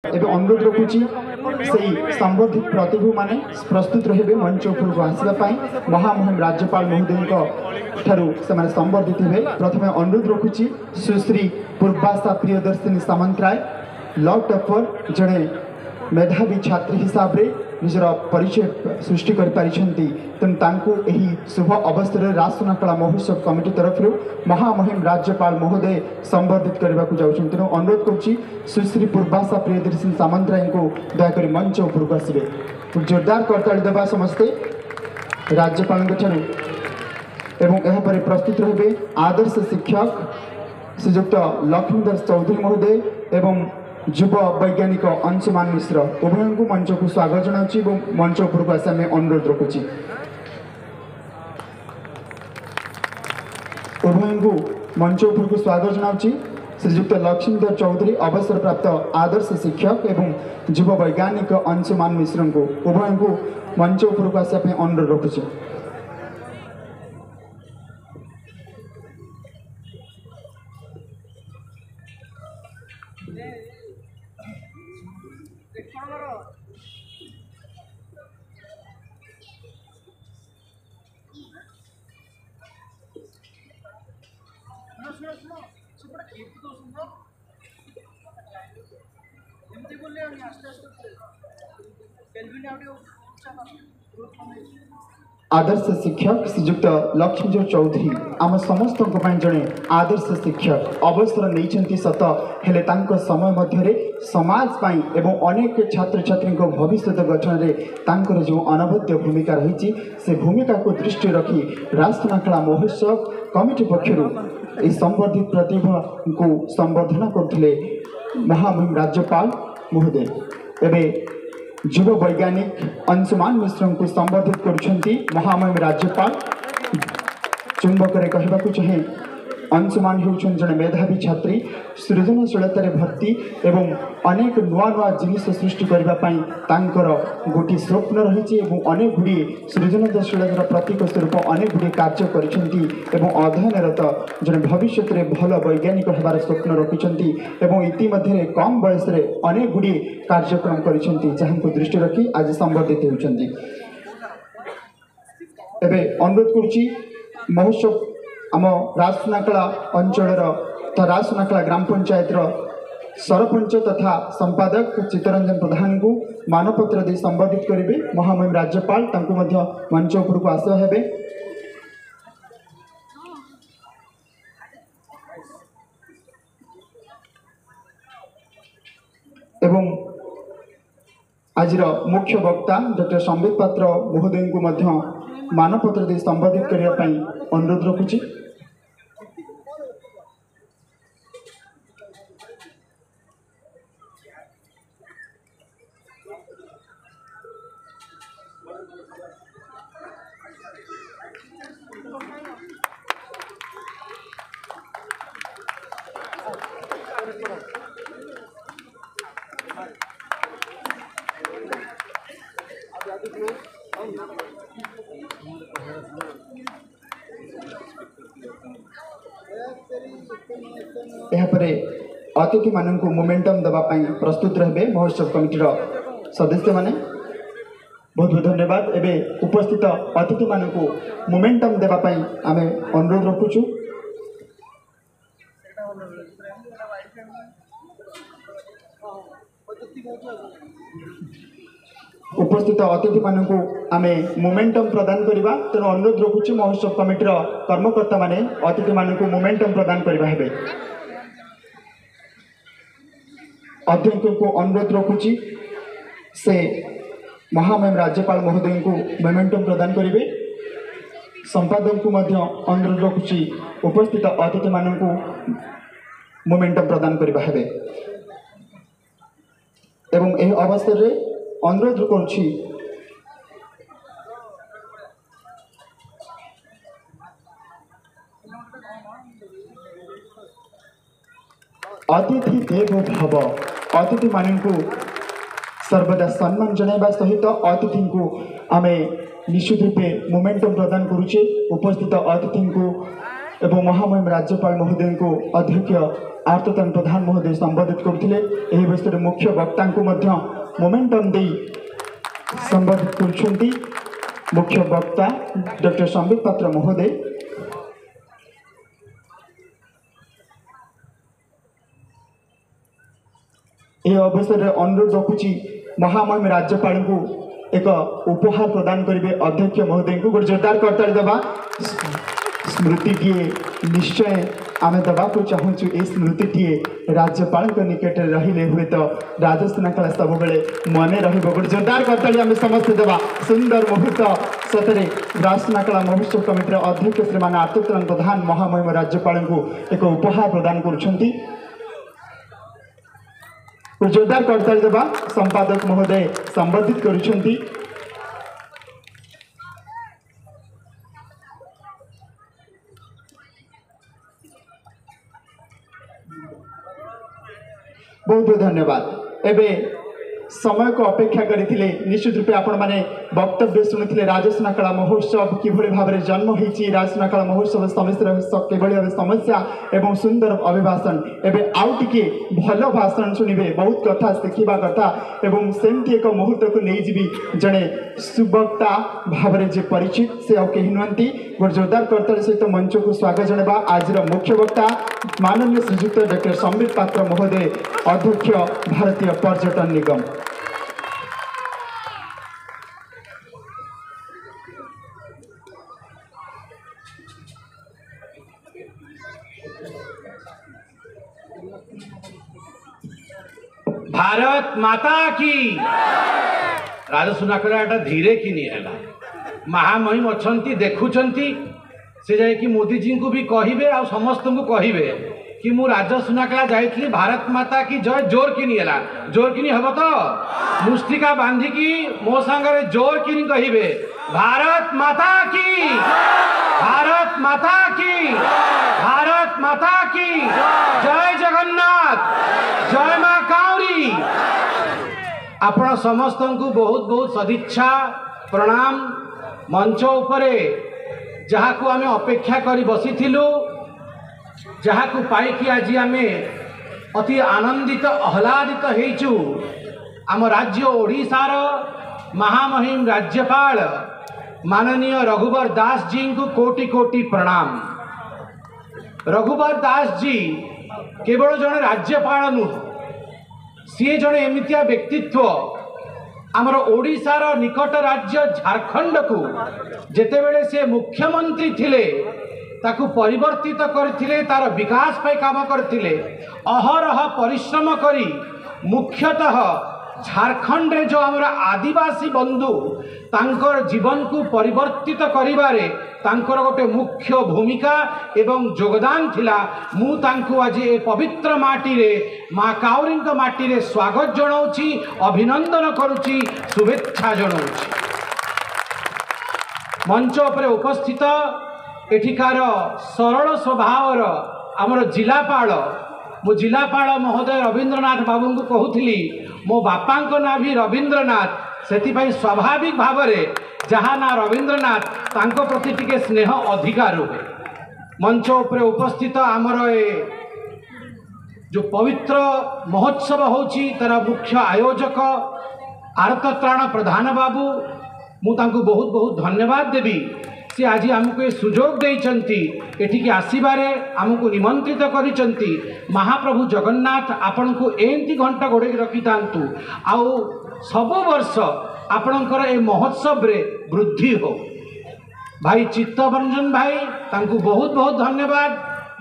एवं अनुरोध रखुची से संबंधित प्रतिभू माने प्रस्तुत रहे मंच उपरको आसवाई महामहिम राज्यपाल महोदय से संबर्धित हे। प्रथम अनुरोध रखुची सुश्री पूर्वाशा प्रियदर्शिनी सामंतराय लॉ टॉपर जड़े मेधावी छात्री हिसाब से निजर परिचय सृष्टि कर तेणु यही शुभ अवसर राजसुनाकला महोत्सव कमिटी तरफ महामहिम राज्यपाल महोदय संबर्धित करने को जाऊँ। तेणु अनुरोध करुच्ची सुश्री पूर्वाशा प्रियदर्शिनी सामंतराय को दयाकोरी मंच उपरको आसवे। जोरदार करताली देवा समस्ते राज्यपाल एवं प्रस्तुत रहे आदर्श शिक्षक श्रीजुक्त लक्ष्मीधर चौधरी महोदय एवं युव वैज्ञानिक अंशुमान मिश्र उभय को मंच को स्वागत जनाऊँगी। मंच उपरको आस अनुरोध रखुची उभय को मंच उपरको स्वागत जनाऊँगी। श्रीजुक्त लक्ष्मीधर चौधरी अवसर प्राप्त आदर्श शिक्षक एवं युव वैज्ञानिक अंशुमान मिश्र को उभय को मंच उपरको आसपा अनुरोध रखुची। आदर्श शिक्षक श्रीजुक्त लक्ष्मीधर चौधरी आम समस्त जड़े आदर्श शिक्षक अवसर नहीं सत हेले समय मध्य समाज पाई एवं अनेक छात्र छात्री भविष्य गठन में जो अनवद्य भूमिका रही से भूमिका को दृष्टि रखी राजसुनाकला महोत्सव कमिटी पक्षर संबर्धित प्रतिभा को संबर्धना करते महामहिम राज्यपाल महोदय। एवं युव वैज्ञानिक अंशुमान मिश्र को संबोधित करुछंती महामहिम राज्यपाल। चुंबक कहवा चाहे अंशुमान होउछन जने मेधावी छात्री सृजनशीलतार भर्ती एवं अनेक नुआ नुआ जिनिस सृष्टि करबा पई तांकर गोटी स्वप्न रही एवं अनेक गुड़ी सृजनशीलतार प्रतीक स्वरूप अनेक गुड़ी कार्य करिसेंती एवं अध्ययनरत जने भविष्य में भल वैज्ञानिक होबार स्वप्न रखिसेंती एवं इतिमध्ये कम बयस रे अनेक गुड़ी कार्यक्रम करिसेंती जहां दृष्टि रखी आज संबर्धित होउछंती। एबे अनुरोध करुची महोत्सव आम राजसुनाकला अंचल राजसुनाकला ग्राम पंचायत सरपंच तथा संपादक चित्तरंजन प्रधान को मानपत्र दे संबोधित करेंगे। महामहिम राज्यपाल मंच उपरको आशा हेबे। एवं आजिर मुख्य वक्ता डॉक्टर संबित पात्र महोदय को मानपत्र दे संबोधित करने अनुरोध रखुची। अतिथि मान को मोमेंटम देवाई प्रस्तुत रहे महोत्सव कमिटीर सदस्य माने बहुत बहुत धन्यवाद। एवं उपस्थित अतिथि मान को मोमेंटम देवाई आम अनुरोध रखुचु। उपस्थित अतिथि मान को आम मोमेंटम प्रदान करवा तेणु अनुरोध रखुची महोत्सव कमिटीर कर्मकर्ता माने अतिथि मान को मोमेंटम प्रदान करवा हेबे। अध्यक्ष को अनुरोध रखुची से महामहिम राज्यपाल महोदय को मोमेंटम प्रदान करेंगे। संपादक को अनुरोध रखुची उपस्थित अतिथि मान को मोमेंटम प्रदान करवा हेबे। एवं यह अवसर रे अनुरोध करुची अतिथि देवो भव अतिथि मान को सर्वदा सम्मान जनाइबा सहित अतिथि को आम निश्चित रूपे मोमेंटम प्रदान करुचे। उपस्थित अतिथि को एवं महामहिम राज्यपाल महोदय को अध्यक्ष आर्ततन प्रधान महोदय संबोधित करते विषय मुख्य वक्ता को मोमेंटम दे संबोधित कर मुख्य वक्ता डॉक्टर संबित पात्र महोदय। यह अवसर में अनुरोध रखुची महामहिम राज्यपाल को एक उपहार प्रदान करेंगे अध्यक्ष महोदय को गोटे जोरदार करताली देवा स्मृति टीए निश्चय आम देवाक चाहूँ ये स्मृति टीए राज्यपाल निकट रही हुए तो राजस्थान कला सब बेले मन रोटे जोरदार करताली आम समस्त देवा सुंदर मुहूर्त सतरे राजस्थान कला महोत्सव कमिटर अध्यक्ष श्रीमान आर्ततन प्रधान महामहिम राज्यपाल को एक उपहार प्रदान कर जोरदार करताली देवा संपादक महोदय संबोधित करुछंती। बहुत बहुत धन्यवाद। एबे समय को अपेक्षा करथिले निश्चित रूपे आपण माने वक्तव्य शुणुथिले राजस्थान कला महोत्सव किभଳି भाव में जन्म होईची राजस्थान कला महोत्सव समस्त किभଳି भाव समस्या एवं सुंदर अभिभाषण एबे आउ टिके भल भाषण शुणिबे बहुत कथा शिखिबा कथा एवं सेमती एक मुहूर्त को नहीं जीवी जड़े सुवक्ता भाव में जे परिचित से आउ कहीं नुहंती गोटे जोरदार करताली सहित मंच को स्वागत जनवा आज मुख्य वक्ता माननीय श्रीजुक्त डॉक्टर संबित पात्र महोदय अध्यक्ष भारतीय पर्यटन निगम। भारत माता की राजसुनाकड़ा धीरे कि नहीं है महामहिम अच्छा देखुंट से जाकि मोदी जी को भी कहे आ समस्त को कहे कि मु राजसुनाकड़ा जाइली भारत माता की जय जोर कि नहीं है जोर कि नहीं हम तो मुष्टिका बांधिकी मो सांगे जोर कि नहीं कहे भारत माता की भारत माता की भारत माता की जय जगन्नाथ जय मां काउरी। आपण समस्त को बहुत बहुत सदिच्छा प्रणाम। मंच उपरे जहाँ को आमे अपेक्षा करी बसी थिलु जहाँ को पाई कि आज आमे अति आनंदित आह्लादित हेचु आम राज्य ओडिशार महामहिम राज्यपाल माननीय रघुवर दास जी को कोटि कोटि प्रणाम। रघुवर दास जी केवल जड़े राज्यपाल नुह सी जड़े एमतिया व्यक्तित्व आमर ओडिशार निकट राज्य झारखंड को जेतेबेले से मुख्यमंत्री थिले ताकू परिवर्तित करथिले तार विकास पे काम करथिले अहरह परिश्रम करी मुख्यतः झारखंड रे जो आमर आदिवासी बंधु तांकर जीवन को परिवर्तित करिबारे तांकर गोटे मुख्य भूमिका एवं योगदान थिला। मु तांकु आज ए पवित्र माटी रे मां काउरी माटी रे स्वागत जनाऊची अभिनंदन करुची शुभेच्छा जनाऊची। मंच उपरे उपस्थित एठिकार सरल स्वभावर आमर जिलापाल मो जिलापाल महोदय रवींद्रनाथ बाबू को कहूली मो बापा ना भी रवींद्रनाथ से स्वाभाविक भाव में जहाँ ना रवींद्रनाथ तांको प्रति टिके स्नेह अधिकार हुए। मंच उपरे उपस्थित आमर ए जो पवित्र महोत्सव होची तार मुख्य आयोजक आर्तत्राण प्रधान बाबू मु तांको बहुत बहुत धन्यवाद देवी सी आज आमको ये सुजोग देइचंती एठिकी आसीबारे आमको निमंत्रित करिचंती। महाप्रभु जगन्नाथ आपण को एंती घंटा गोड़े रखी थांतु आउ सब वर्ष आपणकर ए महोत्सव रे वृद्धि हो। भाई चित्तरंजन भाई तांको बहुत बहुत धन्यवाद।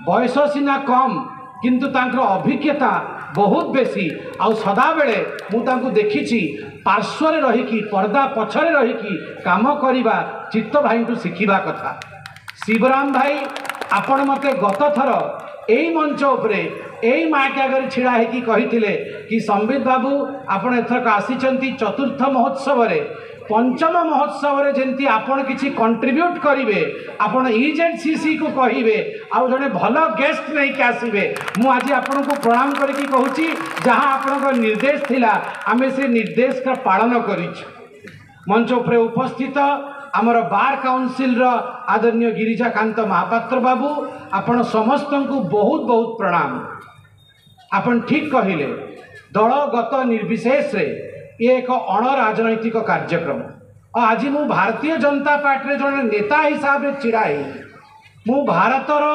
बयस सीना कम किंतु तांकर अभिज्ञता बहुत बेसी आउ सदा बेले मु तांको देखिछि पार्श्वरे रहीकि पर्दा पछरे रहीकि काम करिबा चित्त भाई को शिखिबा कथा। शिवराम भाई आपण मते गत थर एई मंच उपरे एई माटी आगे छिड़ा हेकि कहिथिले कि संबित बाबू आपण एथरक आसीचंती चतुर्थ महोत्सव रे पंचम महोत्सव रे जेंती आपण किछि कंट्रीब्यूट करिवे आपण इजेडसीसी को कहिवे आ जने भलो गेस्ट नहीं के आसीबे। मु आज आपण को प्रणाम करके कहूची जहां आपण को निर्देश थिला आमे से निर्देश का पालन करिछु। मंच उपरे उपस्थित आमर बार काउंसिल आदरणीय गिरिजाकांत महापात्र बाबू आपण समस्त को बहुत बहुत प्रणाम। आपण ठीक कहले दलगत निर्विशेष ये एक अण राजनैतिक कार्यक्रम और आज मु भारतीय जनता पार्टी जन नेता हिसाब से छिड़ाई मु भारतर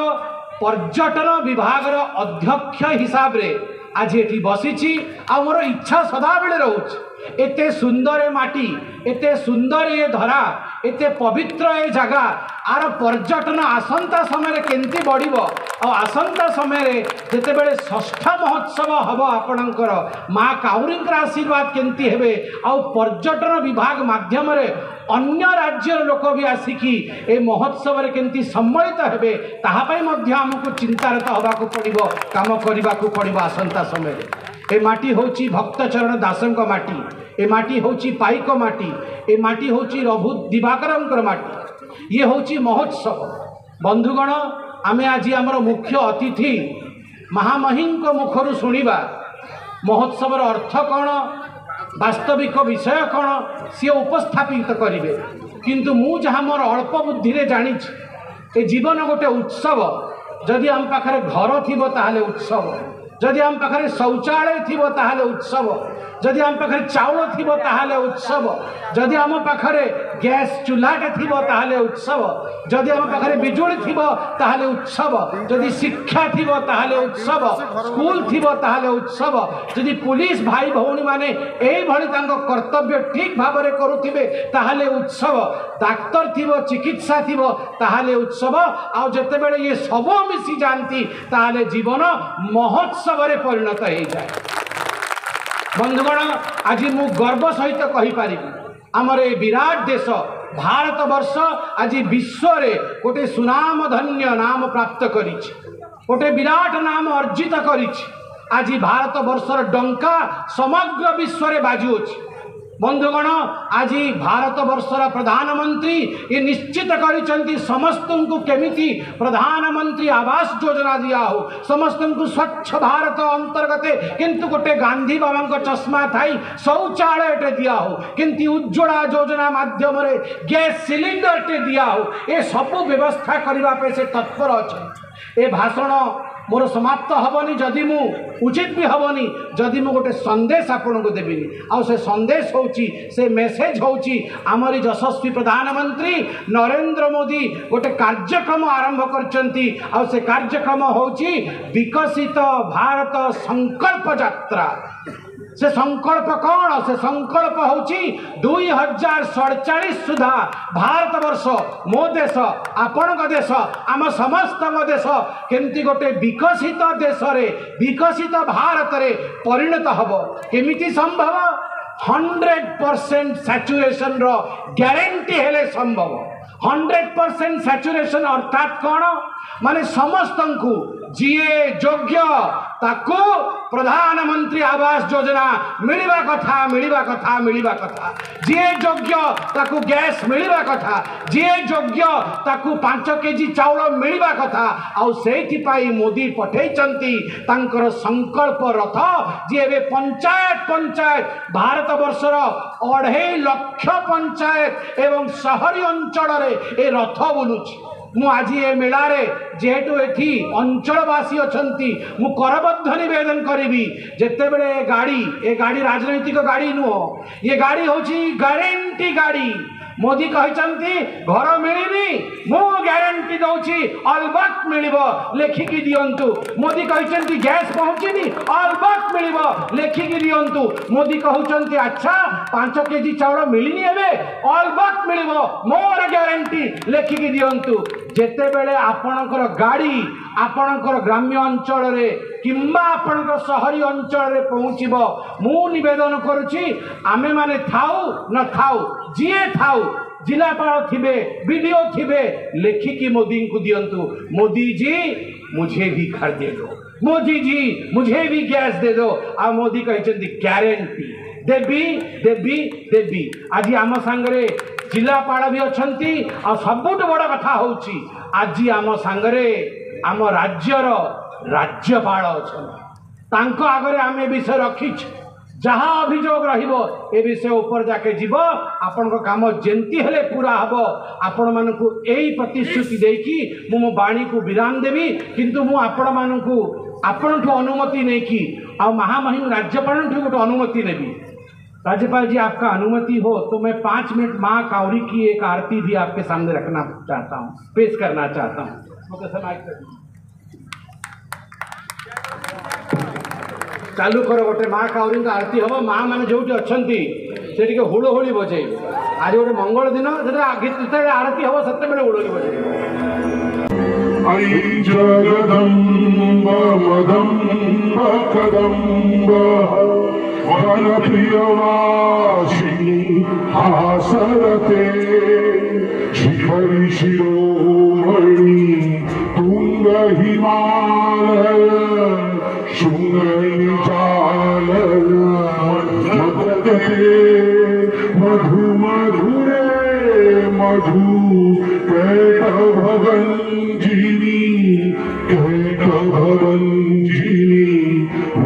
पर्यटन विभाग अध्यक्ष हिसाब से आज ये बसी आ मोर इच्छा सदा बेले रोच एते सुंदर माटी एते सुंदर ये धरा एते पवित्र ये जगह आर पर्यटन आसंता समय केंती बढ़िबो और आसंता समय जेते बेले षष्ठ महोत्सव हम आपणकर माँ काउरींकर आशीर्वाद केंती हेबे और पर्यटन विभाग माध्यम रे अन्य राज्य लोक भी आसिकी ए महोत्सव रे केंती सम्मिलित हेबे ताहा पई मध्य हमको चिंतारत हबाकू पड़िबो काम करबाकू पड़िबो आसंता समय ए माटी होची भक्तचरण दासंक माटी ए माटी होची पाइक माटी ए माटी होची रघु दिवाकरंकर माटी ये होची महोत्सव। बंधुगण आमे आज आमर मुख्य अतिथि महामहिम मुखर शुणा महोत्सवर अर्थ कौन वास्तविक विषय कौन सी उपस्थापित करेंगे किंतु मु जहाँ मोर अल्प बुद्धि रे जानी ए जीवन गोटे उत्सव जदि आम पाखरे घर थिबो ताहाले उत्सव जदि आम पाखरे शौचालय थिबो ताहाले उत्सव जदि आम पाखरे चाउल थिबो ताहाले उत्सव जदि आम पाखरे गैस चूल्हाटे थिबो ताहाले उत्सव जदि आम पाखरे बिजुली थिबो ताहाले उत्सव जदि शिक्षा थिबो ताहाले उत्सव स्कूल थिबो ताहाले उत्सव जदि पुलिस भाई भौणी माने एई भली तांको कर्तव्य ठीक भाबरे करूथिबे ताहाले उत्सव डाक्तर थिबो चिकित्सा थिबो ताहाले उत्सव आ जते बेले ये सब मिसी जानती ताहाले जीवन महोत्सव रे परिणत हो जाए। बंधुगण आज मु गर्व सहित कहि पारि आमर ए विराट देश भारत वर्ष आज विश्व रे गोटे सुनाम धन्य नाम प्राप्त करिछि गोटे विराट नाम अर्जित करिछि आज भारत वर्षर डंका समग्र विश्व रे बाजुछि। बंधुगण आज भारत वर्षर प्रधानमंत्री ये निश्चित करिसेंती समस्त को केमिति प्रधानमंत्री आवास योजना दिया हो समस्त को स्वच्छ भारत अंतर्गत किंतु गोटे गांधी बाबा चश्मा थाई शौचालय दिया हो किंतु उज्ज्वला योजना माध्यम रे गैस सिलिंडर टे दिया हो ये सब व्यवस्था करने पे से तत्पर अच्छे। ए भाषण मोर समाप्त हेनी जदि मु उचित भी हेनी जदि मु गोटे संदेश आपन को देविनी आ से संदेश होची से मेसेज होची आमरी यशस्वी प्रधानमंत्री नरेंद्र मोदी गोटे कार्यक्रम आरंभ करचंती आ से कार्यक्रम होची विकसित भारत संकल्प यात्रा। से संकल्प कौन से संकल्प होची 2047 सुधा भारत वर्ष मो देश आपण देश आम समस्त देश केमती गोटे विकसित देश रे विकसित भारत रे परिणत हब केमिति संभव 100% सैचुरेशन रो ग्यारंटी हेले संभव 100% सैचुरेशन अर्थात कौन माने समस्त को जीए योग्य ताको प्रधानमंत्री आवास योजना मिलवा कथा जीए योग्य ताको गैस मिलवा कथा जीए योग्य ताको 5 केजी चाउल मिलवा कथा आउ सेठी पाई मोदी पठेइचंती तांकर संकल्प रथ जे बे पंचायत भारत वर्षर 2.5 लाख पंचायत एवं शहरी अंचल रे ए रथ बुलुछि। मु आज ये मेला रे जेहेतु एठी अंचलवासी अछंती मु करबद्ध निवेदन करिवि जेते बेले ए गाड़ी राजनैतिक गाड़ी नुह ये गाड़ी होची गारंटी गाड़ी मोदी कहते घर मिलनी मु ग्यारंटी दौची अलबत् मिलिबो लेखिकी दियंतु मोदी कहते गैस पहुँचीनी अलबत् मिलिबो लेखिकी दियंतु मोदी कहते अच्छा 5 केजी चाउल मिलनी एबे अलबत् मिलिबो मोर ग्यारंटी लेखिकी दियंतु जेते बेले आपणकर गाड़ी आपणकर ग्राम्य अंचल रे किंबा आपणकर शहरी अंचल रे पहुँचीबो मु निवेदन करुछि आमे माने थाउ न थाउ जीए थाउ जिलापाल थिबे वीडियो थिबे लेखिकी मोदी को दियंतु मोदी जी मुझे भी घर दे दो मोदी जी मुझे भी गैस दे दो आ मोदी कहते ग्यारंटी देवी देवी देवी आज आम सांगरे जिलापाल भी अच्छी आ सबुठ बड़ कथा होची आज आम सांगरे आम राज्यर राज्यपाल अच्छा आगे आम विषय रखी जहाँ अभियोग रहिबो ए विषय ऊपर जाके जीव आपण को काम जेंती हेले पूरा हबो आपण मानकु एई प्रतिश्रुति देकी मो बाणी को विराम देवी किंतु मु आपण मानकु आपणठू अनुमति नहीं की आ महामहिम राज्यपाल ठू गोटे अनुमति नेबी। राज्यपाल जी आपका अनुमति हो तो मैं 5 मिनट माँ कावरी की एक आरती भी आपके सामने रखना चाहता हूँ, पेश करना चाहता हूँ। चालू करो गोटे माँ कावरी का आरती हम माँ मैंने जो अच्छा से हुड़हुड़ी बजे आज गोटे मंगल दिन जो आरती हम से हुड़हुड़ी बजे ऐ जगदम्ब मदम्ब कदम्ब वनप्रियवासिनी हासरते शिखरि शिरोमणि तुंग हिमालय शृंगनिचालय मदते मधु मधुरे मधु कैटभवञ्जिनी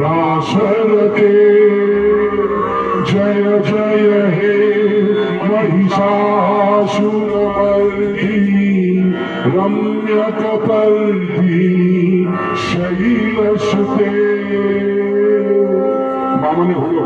रासरते जय जय हे महिषासुरमर्दिनी रम्यकपर्दिनी शैलसुते मामने हुलो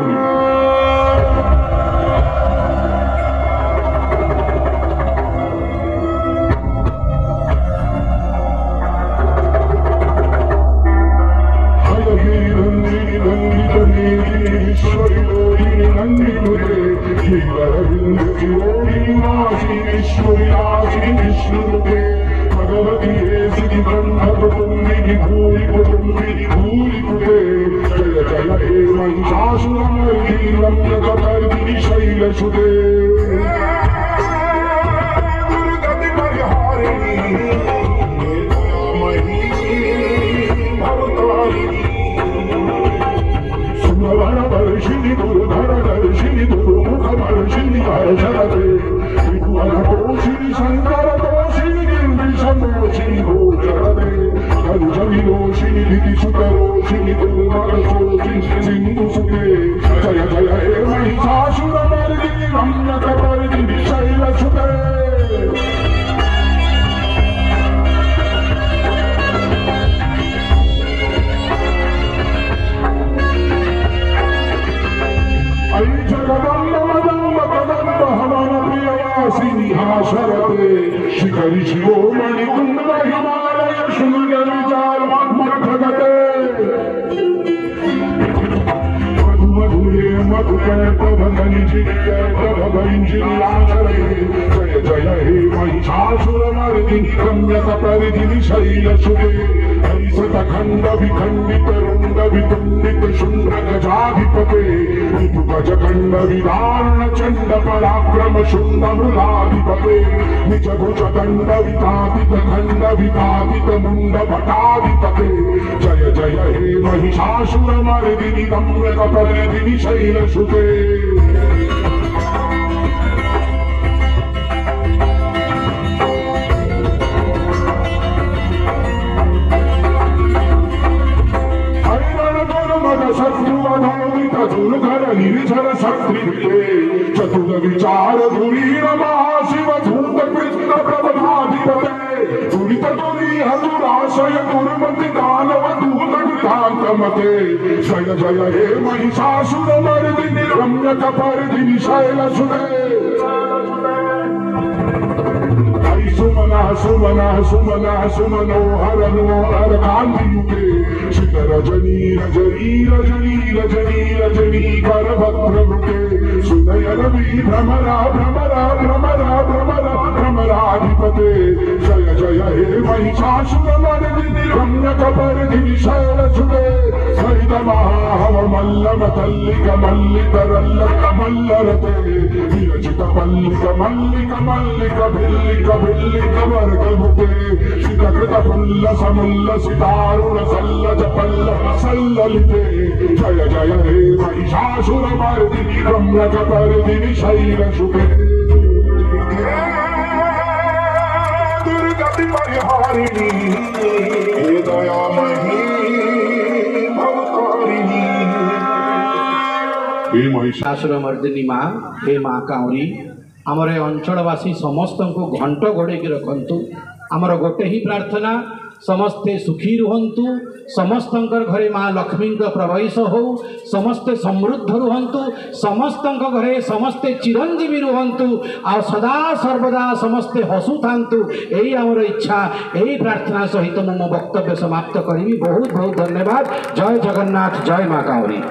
शिखरि शिरोमणि तुंग हिमालय शृंग विचार मठगते मधु मधुरे जय जय हे महिषासुरमर्दिनी रम्यकपर्दिनी शैलसुते हरिशतखण्ड विखण्डित रुण्ड वितुण्डित शुण्ड गजाधिपते गजखण्ड विदारण चण्ड पराक्रम शुण्ड मृगाधिपते निज भुज दण्ड वितादित खण्ड वितादित मुण्ड भटाधिपते जय जय हे महिषासुरमर्दिनी रम्यकपर्दिनी शैलसुते निर्झर शक्ति चतुर विचार धुरीण महाशिव धूत कृष्ण प्रबधाधिपते दुरित दुरी हतुराशय दुर्मति दानव दूत कृतान्तमते जय जय हे महिषासुरमर्दिनी रम्यकपर्दिनी शैलसुते सुमना सुमना सुमना सुमनोहर मनोहर कांतियुगे शिख रजनी रजनी रजनी रजनी रजनी करभद्रवृते सुनयन भी भ्रमरा भ्रमरा भ्रमरा भ्रमरा भ्रमराधिपते जय जय हे महिषासुरमर्दिनी रम्यकपर्दिनी शैलसुते सरित महाहव मल्लम तल्लिक मल्लिकरल्लक मल्लरते विरचित मल्लिक मल्लिक मल्लिक भिल्लिक भिल्लिक वर्गमुते शितकृत पुल्ल समुल्ल सितारुण सल्लज पल्लव सल्ललिते जय जय हे महिषासुरमर्दिनी रम्यकपर्दिनी शैलसुते दुर्गति परिहारिणी हे दयामयी भवतारिणी हे महिषा आसुर मर्दिनी माँ हे माँ काउरी आमर ए अंचलवासी समस्त को घंट घोड़े रखु आमर गोटे ही प्रार्थना समस्ते सुखी रुहंतु समस्त घरे माँ लक्ष्मी प्रवेश हो समस्ते समृद्ध रुहंतु समस्त घरे समस्ते चिरंजीवी रुहंतु आ सदा सर्वदा समस्ते हसु थांतु यही आमर इच्छा यही प्रार्थना सहित मो वक्तव्य समाप्त करी। बहुत बहुत धन्यवाद। जय जगन्नाथ, जय माँ काउरी।